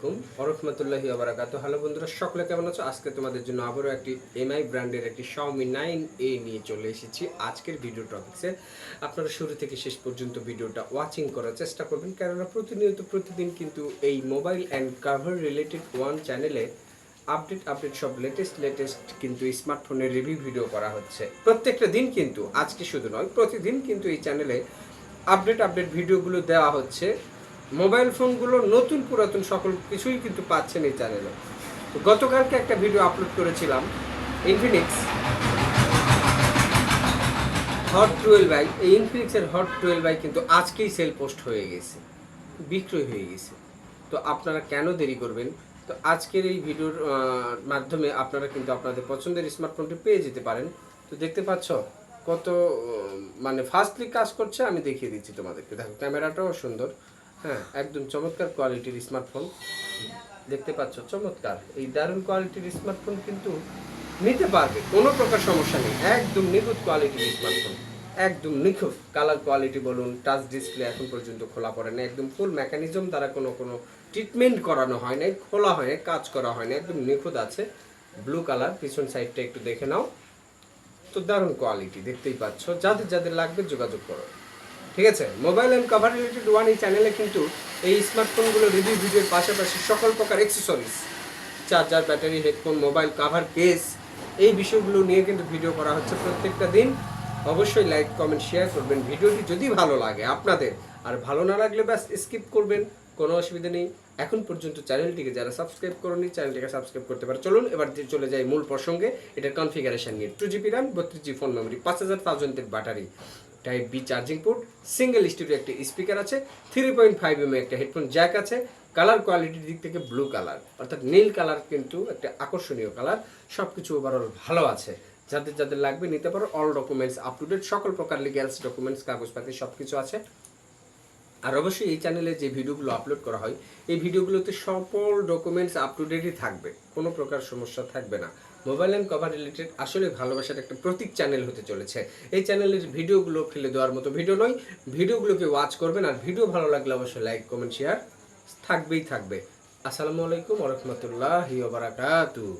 আলাইকুম ওয়া রাহমাতুল্লাহি ওয়া বারাকাতুহু। হ্যালো বন্ধুরা, সকলে কেমন আছো? আজকে তোমাদের জন্য আবারও একটি এমআই ব্র্যান্ডের একটি Xiaomi 9A নিয়ে চলে এসেছি। আজকের ভিডিও টপিকসে আপনারা শুরু থেকে শেষ পর্যন্ত ভিডিওটা ওয়াচিং করার চেষ্টা করবেন, কেননা প্রতিদিন কিন্তু এই mobile and cover related one চ্যানেলে আপডেট সব লেটেস্ট কিন্তু স্মার্টফোনের রিভিউ ভিডিও করা হচ্ছে প্রত্যেকটা দিন। কিন্তু আজকে শুধু নয়, প্রতিদিন কিন্তু এই চ্যানেলে আপডেট ভিডিওগুলো দেওয়া হচ্ছে। মোবাইল ফোনগুলো নতুন পুরাতন সকল কিছুই কিন্তু পাচ্ছেন এই চ্যানেলে। তো গতকালকে একটা ভিডিও আপলোড করেছিলাম ইনফিনিক্স হট 12i। এই ইনফিনিক্সের হট 12i কিন্তু আজকেই সেল পোস্ট হয়ে গেছে, বিক্রয় হয়ে গেছে। তো আপনারা কেন দেরি করবেন? তো আজকের এই ভিডিওর মাধ্যমে আপনারা কিন্তু আপনাদের পছন্দের স্মার্টফোনটি পেয়ে যেতে পারেন। তো দেখতে পাচ্ছ কত মানে ফাস্টলি কাজ করছে, আমি দেখিয়ে দিচ্ছি তোমাদেরকে। দেখো ক্যামেরাটাও সুন্দর, হ্যাঁ একদম চমৎকার কোয়ালিটির স্মার্টফোন। দেখতে পাচ্ছ চমৎকার এই দারুণ কোয়ালিটির স্মার্টফোন কিন্তু নিতে পারবে, কোনো প্রকার সমস্যা নেই। একদম নিখুঁত কোয়ালিটির স্মার্টফোন, একদম নিখুঁত কালার কোয়ালিটি বলুন, টাচ ডিসপ্লে এখন পর্যন্ত খোলা পড়ে না, একদম ফুল মেকানিজম দ্বারা কোনো ট্রিটমেন্ট করানো হয় নাই, খোলা হয় নাই, কাজ করা হয় না, একদম নিখুঁত আছে। ব্লু কালার, পিছন সাইডটা একটু দেখে নাও। তো দারুণ কোয়ালিটি, দেখতেই পাচ্ছ। যাদের লাগবে যোগাযোগ করো, ঠিক আছে? Mobile and cover related one এই চ্যানেলে কিন্তু এই স্মার্টফোনগুলো রিভিউ ভিডিওর পাশাপাশি সকল প্রকার accessories, charger, battery, headphone, mobile cover, case, এই বিষয়গুলো নিয়ে কিন্তু ভিডিও করা হচ্ছে প্রত্যেকটা দিন। অবশ্যই লাইক কমেন্ট শেয়ার করবেন ভিডিওটি যদি ভালো লাগে আপনাদের, আর ভালো না লাগলে ব্যাস স্কিপ করবেন, কোনো অসুবিধা নেই। এখন পর্যন্ত চ্যানেলটিকে যারা সাবস্ক্রাইব করেনি চ্যানেলটিকে সাবস্ক্রাইব করতে পারে। চলুন এবার চলে যাই মূল প্রসঙ্গে। এটার কনফিগারেশন নিয়ে 2GB RAM, 32GB phone memory, 5000 battery, type B charging port, single studio একটি স্পিকার আছে, 3.5mm একটা হেডফোন জ্যাক আছে। কালার কোয়ালিটির দিক থেকে ব্লু কালার অর্থাৎ নীল কালার কিন্তু একটা আকর্ষণীয় কালার। সব কিছু ওভারঅল ভালো আছে। যাদের লাগবে নিতে পারো। All documents up to date, সকল প্রকার লিগ্যালস ডকুমেন্টস, কাগজপাতি সব কিছু আছে। আর অবশ্যই এই চ্যানেলে যে ভিডিওগুলো আপলোড করা হয় এই ভিডিওগুলোতে সকল ডকুমেন্টস আপ টু ডেটই থাকবে, কোনো প্রকার সমস্যা থাকবে না। মোবাইল অ্যান্ড কভার রিলেটেড আসলে ভালোবাসার একটা প্রতীক চ্যানেল হতে চলেছে। এই চ্যানেলের ভিডিওগুলো ফেলে দেওয়ার মতো ভিডিও নয়, ভিডিওগুলোকে ওয়াচ করবেন। আর ভিডিও ভালো লাগলে অবশ্যই লাইক কমেন্ট শেয়ার থাকবেই থাকবে। আসসালামু আলাইকুম ওয়া রাহমাতুল্লাহি ওয়া বারাকাতুহু।